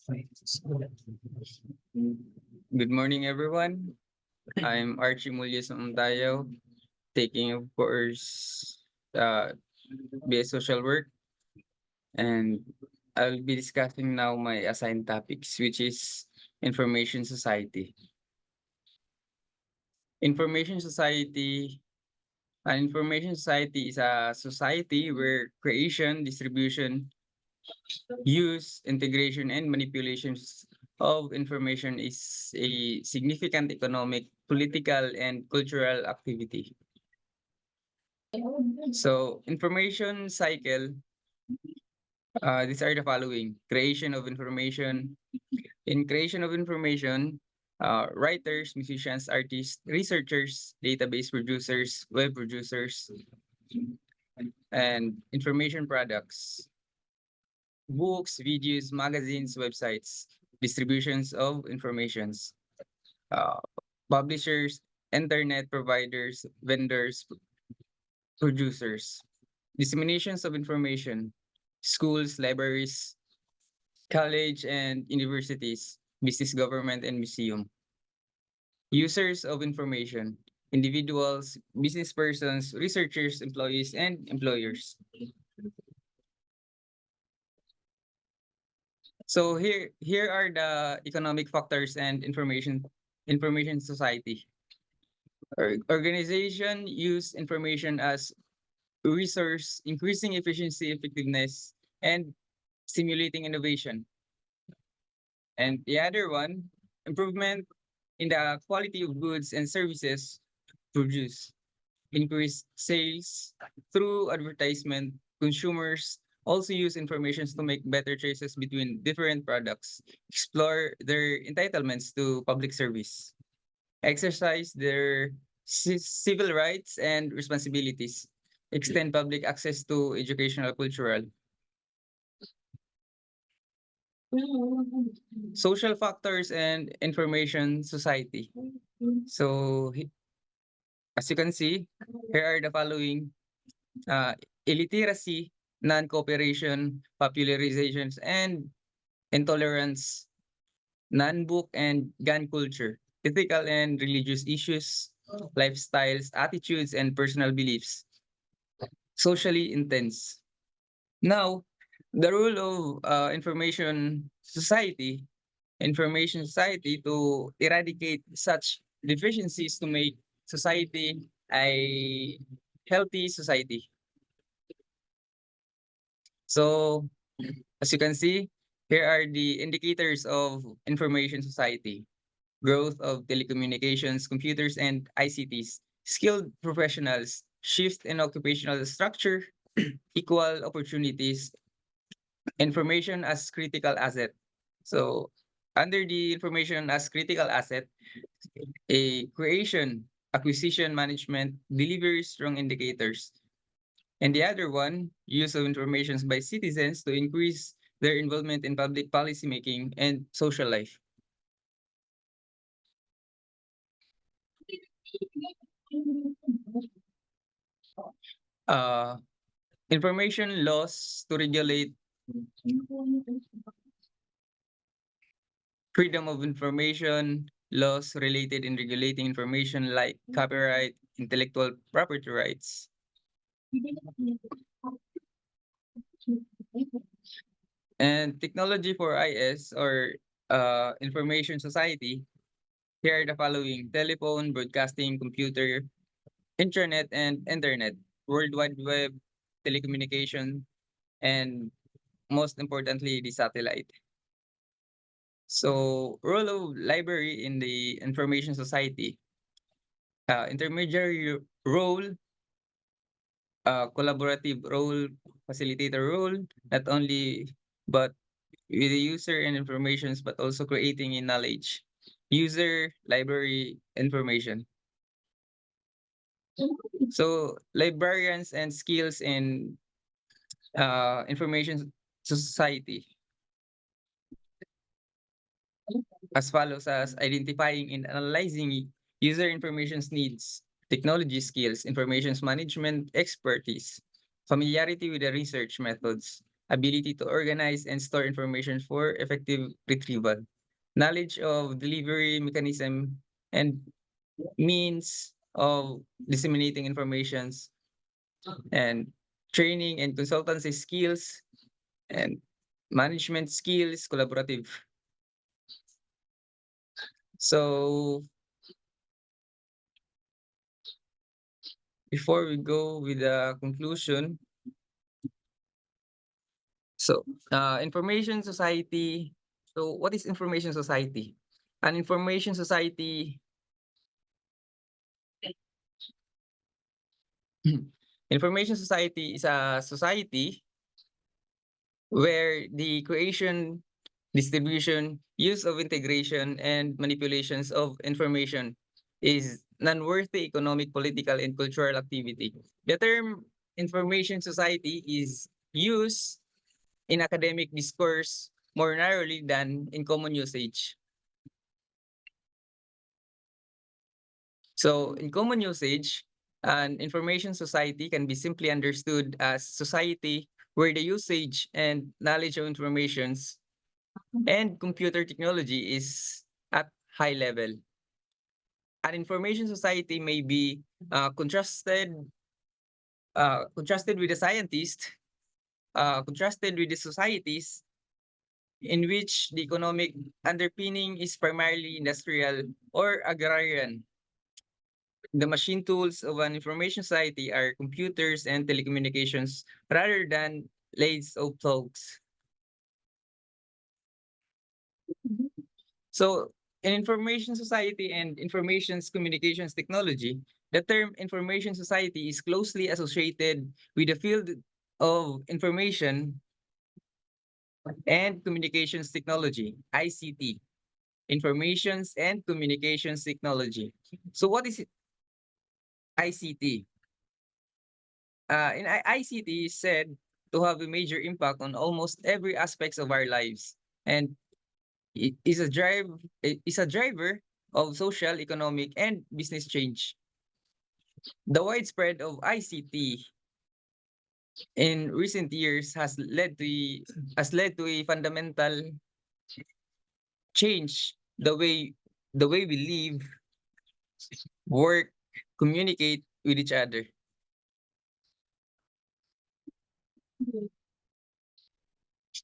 Good morning, everyone. I'm Archie Mulyes Umtayo, taking, of course, BS Social Work, and I'll be discussing now my assigned topics, which is Information Society. Information Society. An information society is a society where creation, distribution, use, integration, and manipulations of information is a significant economic, political, and cultural activity. So, information cycle, these are the following: creation of information. In creation of information, writers, musicians, artists, researchers, database producers, web producers, and information products, books, videos, magazines, websites, distributions of informations, uh, publishers, internet providers, vendors, producers, disseminations of information, schools, libraries, college and universities, business, government, and museum. Users of information, individuals, business persons, researchers, employees, and employers. So here are the economic factors and information society. Organization use information as resource, increasing efficiency, effectiveness, and stimulating innovation. And the other one, improvement in the quality of goods and services produced, increase sales through advertisement. Consumers also use information to make better choices between different products, explore their entitlements to public service, exercise their civil rights and responsibilities, extend public access to educational, cultural. Social factors and information society. So, as you can see, here are the following: uh, illiteracy, non-cooperation, popularizations, and intolerance, non-book and gun culture, ethical and religious issues, lifestyles, attitudes, and personal beliefs, socially intense. Now, the role of information society to eradicate such deficiencies to make society a healthy society. So, as you can see, here are the indicators of information society: growth of telecommunications, computers, and ICTs, skilled professionals, shift in occupational structure, equal opportunities, information as critical asset. So, under the information as critical asset, a creation, acquisition, management, delivery strong indicators. And the other one, use of information by citizens to increase their involvement in public policy making and social life. Uh, Information laws to regulate freedom of information, laws related in regulating information like copyright, intellectual property rights. And technology for IS or information society, here are the following: telephone, broadcasting, computer, internet, World Wide Web, telecommunication, and most importantly, the satellite. So, role of library in the information society, intermediary role, collaborative role, facilitator role, not only but with the user and informations, but also creating a knowledge. User library information. So librarians and skills in information society as follows: as identifying and analyzing user information's needs, technology skills, information management expertise, familiarity with the research methods, ability to organize and store information for effective retrieval, knowledge of delivery mechanism and means of disseminating informations, and training and consultancy skills, and management skills, collaborative. So before we go with the conclusion, so information society. So what is information society? An information society information society is a society where the creation, distribution, use of integration, and manipulations of information is non-worthy economic, political, and cultural activity. The term information society is used in academic discourse more narrowly than in common usage. So in common usage, an information society can be simply understood as society where the usage and knowledge of informations and computer technology is at high level. An information society may be contrasted with the scientist, contrasted with the societies in which the economic underpinning is primarily industrial or agrarian. The machine tools of an information society are computers and telecommunications rather than blades of plugs. So, in information society and informations communications technology, the term information society is closely associated with the field of information and communications technology, ICT, informations and communications technology. So, what is ICT? ICT is said to have a major impact on almost every aspects of our lives, and it is a driver of social, economic, and business change. The widespread of ICT in recent years has led to a fundamental change the way we live, work, communicate with each other.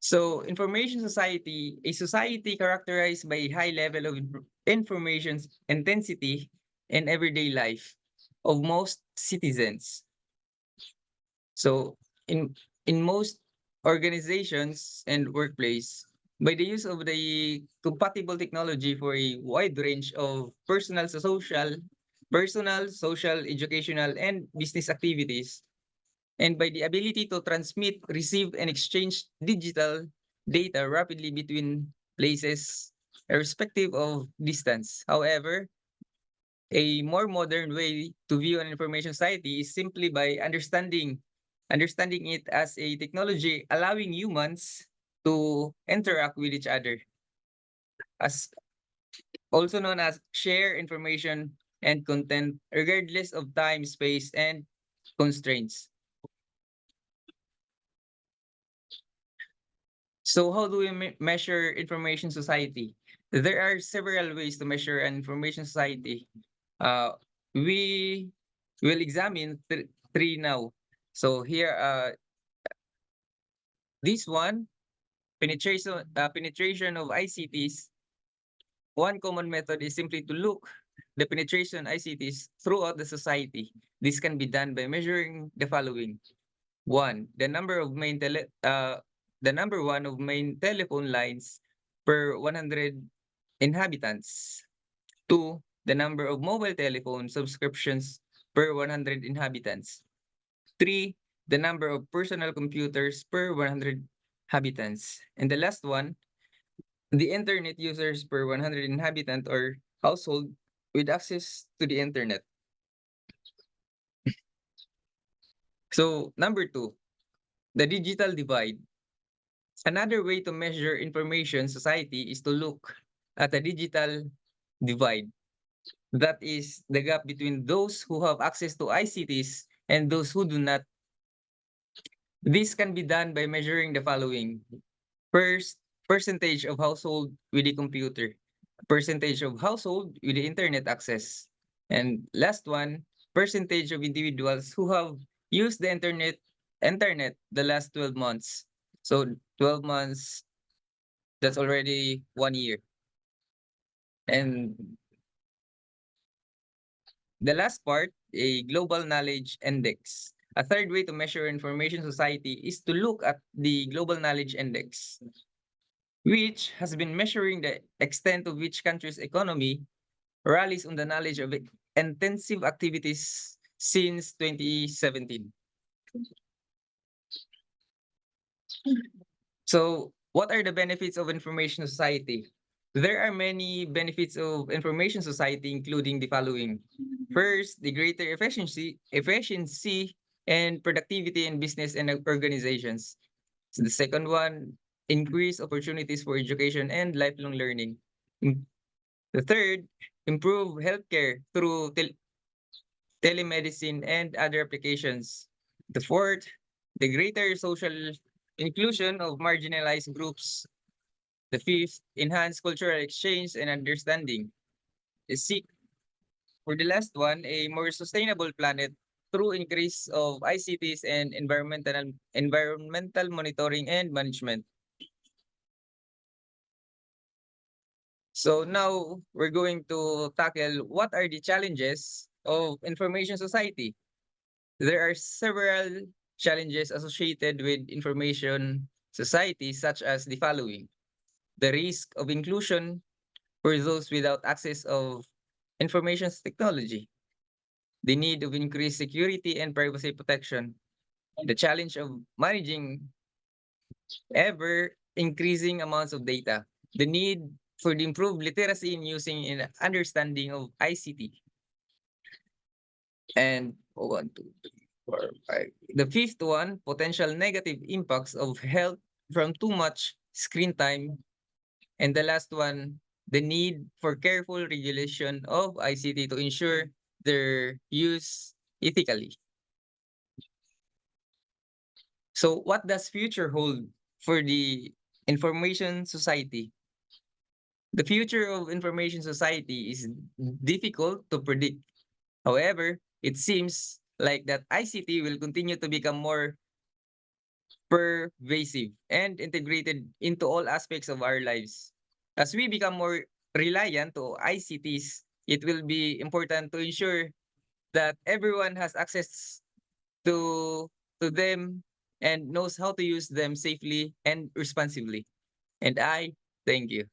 So, information society, a society characterized by a high level of information intensity in everyday life of most citizens. So, in most organizations and workplace, by the use of the compatible technology for a wide range of personal, social, educational, and business activities, and by the ability to transmit, receive, and exchange digital data rapidly between places, irrespective of distance. However, a more modern way to view an information society is simply by understanding it as a technology allowing humans to interact with each other, as also known as share information and content regardless of time, space, and constraints. So how do we measure information society? There are several ways to measure an information society. Uh, we will examine three now. So here, this one, penetration of ICTs. One common method is simply to look the penetration ICTs throughout the society. This can be done by measuring the following. One, the number one of main telephone lines per 100 inhabitants. Two, the number of mobile telephone subscriptions per 100 inhabitants. Three, the number of personal computers per 100 inhabitants. And the last one, the internet users per 100 inhabitant or household with access to the internet. So, number two, the digital divide. Another way to measure information society is to look at the digital divide. That is the gap between those who have access to ICTs and those who do not. This can be done by measuring the following. First, percentage of household with a computer, percentage of household with the internet access. And last one, percentage of individuals who have used the internet the last 12 months. So 12 months, that's already 1 year. And the last part, a global knowledge index. A third way to measure information society is to look at the global knowledge index, which has been measuring the extent of which country's economy rallies on the knowledge of intensive activities since 2017. So, what are the benefits of information society? There are many benefits of information society, including the following. First, the greater efficiency and productivity in business and organizations. So the second one, increase opportunities for education and lifelong learning. The third, improve healthcare through telemedicine and other applications. The fourth, the greater social inclusion of marginalized groups. The fifth, enhance cultural exchange and understanding. The sixth, for the last one, a more sustainable planet through increase of ICTs and environmental monitoring and management. So now we're going to tackle what are the challenges of information society. There are several challenges associated with information society, such as the following. The risk of inclusion for those without access of information technology, the need of increased security and privacy protection, the challenge of managing ever increasing amounts of data, the need for the improved literacy in using and understanding of ICT, and 1, 2, 3, 4, 5. The fifth one, potential negative impacts of health from too much screen time. And the last one, the need for careful regulation of ICT to ensure their use ethically. So what does future hold for the information society? The future of information society is difficult to predict. However, it seems like that ICT will continue to become more pervasive and integrated into all aspects of our lives. As we become more reliant to ICTs, it will be important to ensure that everyone has access to them and knows how to use them safely and responsibly. And I thank you.